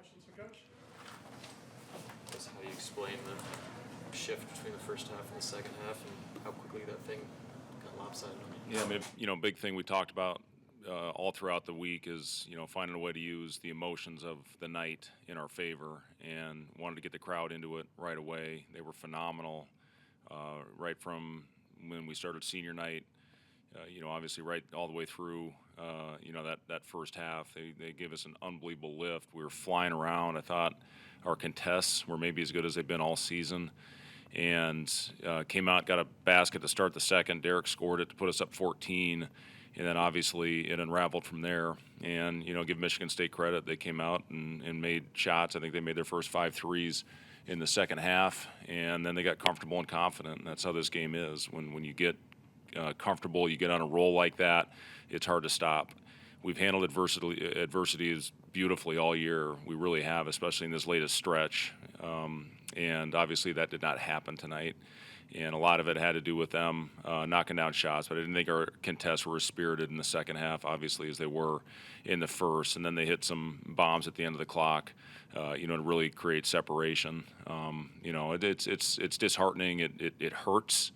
questions for Coach? How do you explain the shift between the first half and the second half, and how quickly that thing got lopsided on you? Yeah, I mean, big thing we talked about all throughout the week is, finding a way to use the emotions of the night in our favor, and wanted to get the crowd into it right away. They were phenomenal right from when we started senior night. Obviously right all the way through, that first half, they gave us an unbelievable lift. We were flying around. I thought our contests were maybe as good as they've been all season, and came out, got a basket to start the second. Derek scored it to put us up 14, and then obviously it unraveled from there. And, give Michigan State credit. They came out and made shots. I think they made their first 5 threes in the second half, and then they got comfortable and confident. And that's how this game is. When you get comfortable, you get on a roll like that, it's hard to stop. We've handled adversity beautifully all year. We really have, especially in this latest stretch. And obviously that did not happen tonight. And a lot of it had to do with them knocking down shots. But I didn't think our contests were as spirited in the second half, obviously, as they were in the first. And then they hit some bombs at the end of the clock, to really create separation. It's disheartening. It hurts.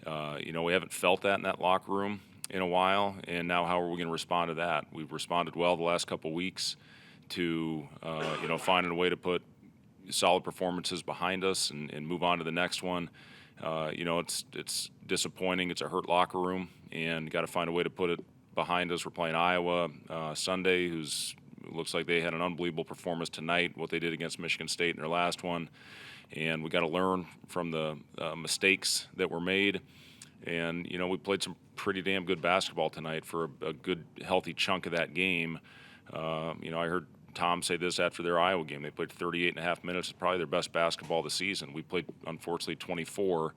We haven't felt that in that locker room in a while, and now how are we going to respond to that? We've responded well the last couple weeks to, finding a way to put solid performances behind us and move on to the next one. It's disappointing. It's a hurt locker room, and got to find a way to put it behind us. We're playing Iowa Sunday, looks like they had an unbelievable performance tonight, what they did against Michigan State in their last one. And we got to learn from the mistakes that were made. And, we played some pretty damn good basketball tonight for a good, healthy chunk of that game. I heard Tom say this after their Iowa game. They played 38 and a half minutes. It's probably their best basketball of the season. We played, unfortunately, 24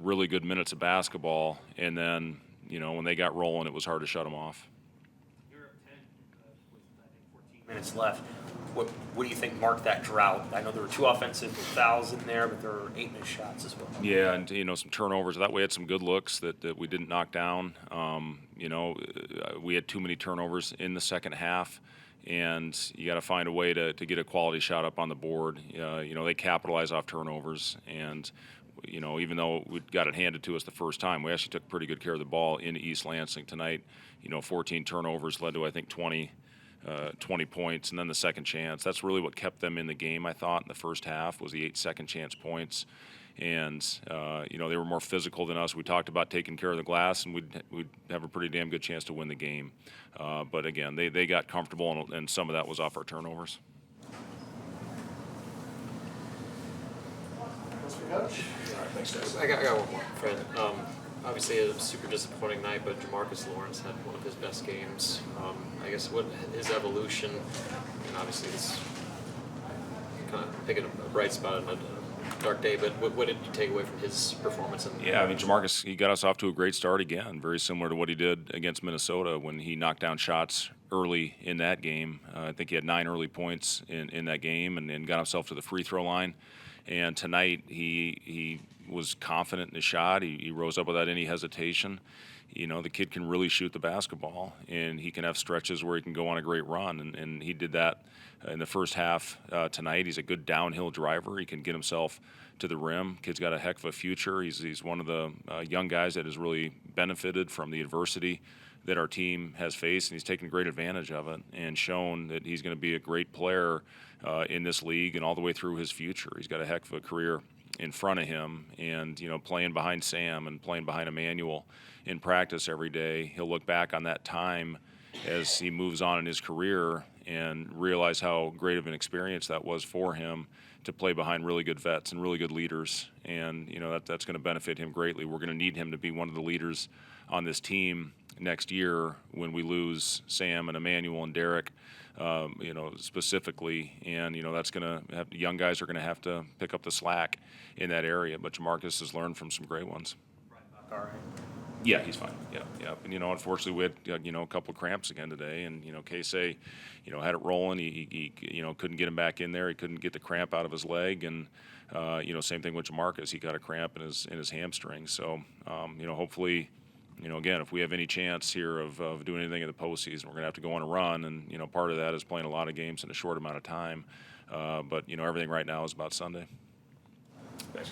really good minutes of basketball. And then, when they got rolling, it was hard to shut them off. You're up 10 with, I think, 14 minutes left. What do you think marked that drought? I know there were 2 offensive fouls in there, but there were 8 missed shots as well. Yeah, and some turnovers. That way, had some good looks that we didn't knock down. We had too many turnovers in the second half, and you got to find a way to get a quality shot up on the board. They capitalize off turnovers, and even though we got it handed to us the first time, we actually took pretty good care of the ball in East Lansing tonight. 14 turnovers led to, I think, 20 points, and then the second chance. That's really what kept them in the game, I thought, in the first half, was the 8 second chance points. And, they were more physical than us. We talked about taking care of the glass, and we'd have a pretty damn good chance to win the game. But, again, they got comfortable, and some of that was off our turnovers. Mr. Coach? All right, thanks, guys. I got one more, Fred. Obviously, a super disappointing night, but Jamarcus Lawrence had one of his best games. I guess what his evolution, and obviously it's kind of picking a bright spot in a dark day, but what did you take away from his performance? Yeah, I mean, Jamarcus, he got us off to a great start again, very similar to what he did against Minnesota when he knocked down shots early in that game. I think he had 9 early points in that game and got himself to the free throw line. And tonight he was confident in his shot. He rose up without any hesitation. The kid can really shoot the basketball, and he can have stretches where he can go on a great run. And he did that in the first half tonight. He's a good downhill driver. He can get himself to the rim. Kid's got a heck of a future. He's one of the young guys that has really benefited from the adversity that our team has faced, and he's taken great advantage of it and shown that he's going to be a great player in this league and all the way through his future. He's got a heck of a career in front of him, and playing behind Sam and playing behind Emmanuel in practice every day, he'll look back on that time as he moves on in his career and realize how great of an experience that was for him to play behind really good vets and really good leaders. And that's going to benefit him greatly. We're going to need him to be one of the leaders on this team next year when we lose Sam and Emmanuel and Derek, specifically. And that's going to have, young guys are going to have to pick up the slack in that area. But Jamarcus has learned from some great ones. All right. Yeah, he's fine. Yeah. And unfortunately, we had a couple of cramps again today, and Casey, had it rolling. He couldn't get him back in there. He couldn't get the cramp out of his leg, and same thing with Jamarcus. He got a cramp in his hamstring. So hopefully again, if we have any chance here of doing anything in the postseason, we're going to have to go on a run, and part of that is playing a lot of games in a short amount of time. But everything right now is about Sunday. Thanks,